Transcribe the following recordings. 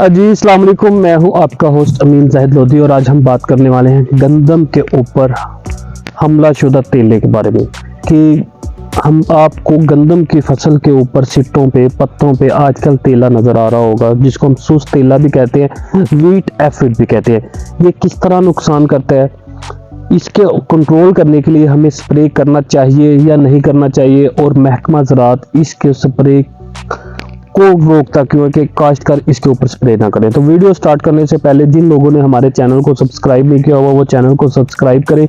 جی السلام علیکم، میں ہوں آپ کا ہوسٹ امین زاہد لودھی اور آج ہم بات کرنے والے ہیں گندم کے اوپر حملہ شدہ تیلے کے بارے میں کہ ہم آپ کو گندم کی فصل کے اوپر سٹوں پہ پتوں پہ آج کل تیلا نظر آ رہا ہوگا، جس کو ہم سست تیلا بھی کہتے ہیں، ویٹ ایفڈ بھی کہتے ہیں۔ یہ کس طرح نقصان کرتا ہے، اس کے کنٹرول کرنے کے لیے ہمیں سپرے کرنا چاہیے یا نہیں کرنا چاہیے، اور محکمہ زراعت اس کے سپرے کو روکتا کیوں ہے کہ کاشتکار اس کے اوپر سپرے نہ کریں۔ تو ویڈیو سٹارٹ کرنے سے پہلے جن لوگوں نے ہمارے چینل کو سبسکرائب نہیں کیا ہوا وہ چینل کو سبسکرائب کریں،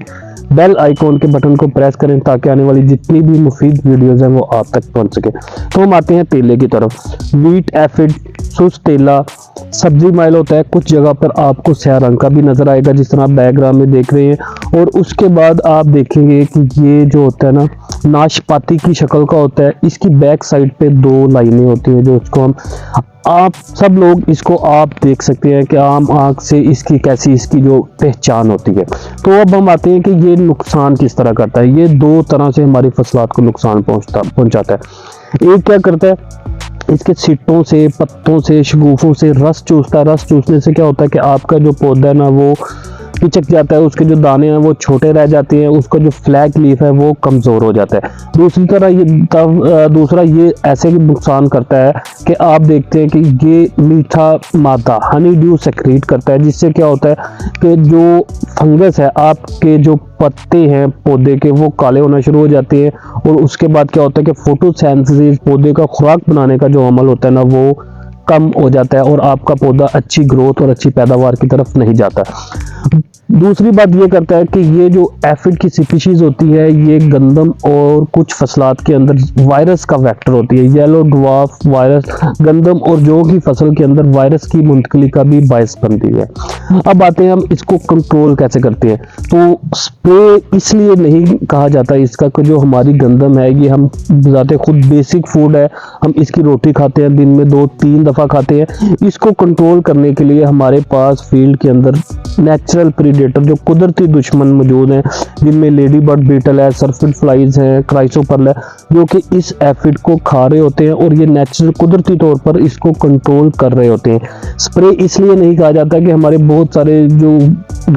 بیل آئیکن کے بٹن کو پریس کریں تاکہ آنے والی جتنی بھی مفید ویڈیوز ہیں وہ آپ تک پہنچ سکے۔ تو ہم آتے ہیں تیلے کی طرف۔ ویٹ ایفڈ سست تیلا سبزی مائل ہوتا ہے، کچھ جگہ پر آپ کو سیاہ رنگ کا بھی نظر آئے گا جس طرح آپ بیک گراؤنڈ میں دیکھ رہے ہیں، اور اس کے بعد آپ دیکھیں گے کہ یہ جو ہوتا ہے نا ناشپاتی کی شکل کا ہوتا ہے۔ اس کی بیک سائڈ پہ دو لائنیں ہوتی ہیں جو اس کو ہم آپ سب لوگ اس کو آپ دیکھ سکتے ہیں کہ عام آنکھ سے اس کی کیسی اس کی جو پہچان ہوتی ہے۔ تو اب ہم آتے ہیں کہ یہ نقصان کس طرح کرتا ہے۔ یہ دو طرح سے ہماری فصلات کو نقصان پہنچاتا ہے۔ ایک کیا کرتا ہے، اس کے سٹوں سے پتوں سے شگوفوں سے رس چوستا ہے۔ رس چوسنے سے کیا ہوتا ہے کہ آپ کا جو پودا ہے نا وہ پچک جاتا ہے، اس کے جو دانے ہیں وہ چھوٹے رہ جاتے ہیں، اس کا جو فلیک لیف ہے وہ کمزور ہو جاتا ہے۔ دوسرا یہ ایسے نقصان کرتا ہے کہ آپ دیکھتے ہیں کہ یہ میٹھا مادہ ہنی ڈیو سیکریٹ کرتا ہے، جس سے کیا ہوتا ہے کہ جو فنگس ہے آپ کے جو پتے ہیں پودے کے وہ کالے ہونا شروع ہو جاتے ہیں، اور اس کے بعد کیا ہوتا ہے کہ فوٹو سینتھسس پودے کا خوراک بنانے کا جو عمل ہوتا ہے نا وہ کم ہو جاتا ہے، اور آپ کا پودا اچھی گروتھ اور اچھی پیداوار کی طرف نہیں جاتا۔ دوسری بات یہ کرتا ہے کہ یہ جو ایفڈ کی سپیشیز ہوتی ہے یہ گندم اور کچھ فصلات کے اندر وائرس کا ویکٹر ہوتی ہے۔ یلو ڈوارف وائرس گندم اور جو کی فصل کے اندر وائرس کی منتقلی کا بھی باعث بنتی ہے۔ اب آتے ہیں ہم اس کو کنٹرول کیسے کرتے ہیں۔ تو سپرے اس لیے نہیں کہا جاتا اس کا کہ جو ہماری گندم ہے یہ ہم ذات خود بیسک فوڈ ہے، ہم اس کی روٹی کھاتے ہیں، دن میں 2-3 دفعہ کھاتے ہیں۔ اس کو کنٹرول کرنے کے لیے ہمارے پاس فیلڈ کے اندر نیچرل پریڈیٹر جو قدرتی دشمن موجود ہیں، جن میں لیڈی برڈ بیٹل ہے، سرفڈ فلائز ہیں، کرائسوپرل ہے، جو کہ اس ایفڈ کو کھا رہے ہوتے ہیں اور یہ نیچرل قدرتی طور پر اس کو کنٹرول کر رہے ہوتے ہیں۔ سپرے اس لیے نہیں کہا جاتا کہ ہمارے بہت سارے جو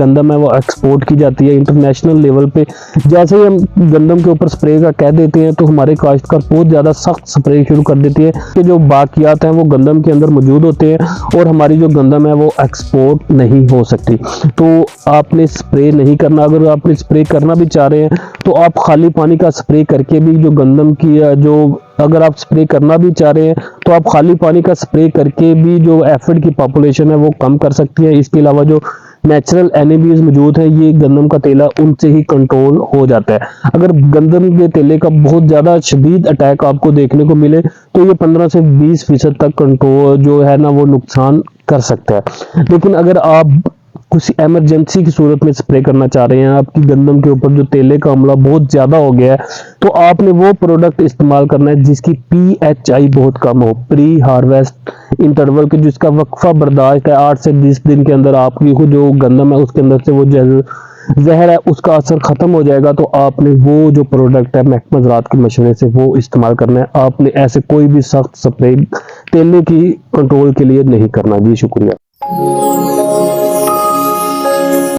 گندم ہے وہ ایکسپورٹ کی جاتی ہے انٹرنیشنل لیول پہ، جیسے ہی ہم گندم کے اوپر سپرے کا کہہ دیتے ہیں تو ہمارے کاشتکار بہت زیادہ سخت سپرے شروع کر دیتے ہیں کہ جو باقیات ہیں وہ گندم کے اندر موجود ہوتے ہیں اور ہماری جو گندم ہے وہ ایکسپورٹ نہیں ہو سکتی۔ تو آپ نے سپرے نہیں کرنا، اگر آپ نے سپرے کرنا بھی چاہ رہے ہیں تو آپ خالی پانی کا سپرے کر کے بھی جو گندم کی اگر آپ سپرے کرنا بھی چاہ رہے ہیں تو آپ خالی پانی کا سپرے کر کے بھی جو ایفڈ کی پاپولیشن ہے وہ کم کر سکتی ہیں۔ اس کے علاوہ جو نیچرل اینیمیز موجود ہیں یہ گندم کا تیلا ان سے ہی کنٹرول ہو جاتا ہے۔ اگر گندم کے تیلے کا بہت زیادہ شدید اٹیک آپ کو دیکھنے کو ملے تو یہ 15 سے 20% تک کنٹرول جو ہے نا وہ نقصان کر سکتا ہے۔ لیکن اگر آپ کچھ ایمرجنسی کی صورت میں سپرے کرنا چاہ رہے ہیں، آپ کی گندم کے اوپر جو تیلے کا عملہ بہت زیادہ ہو گیا ہے، تو آپ نے وہ پروڈکٹ استعمال کرنا ہے جس کی PHI بہت کم ہو، پری ہارویسٹ انٹرول کے، جس کا وقفہ برداشت ہے 8 سے 20 دن کے اندر آپ کی جو گندم ہے اس کے اندر سے وہ زہر ہے اس کا اثر ختم ہو جائے گا، تو آپ نے وہ جو پروڈکٹ ہے محکمہ زراعت کے مشورے سے وہ استعمال کرنا ہے۔ آپ نے ایسے کوئی بھی سخت سپرے تیلے کی کنٹرول کے لیے نہیں کرنا۔ جی شکریہ۔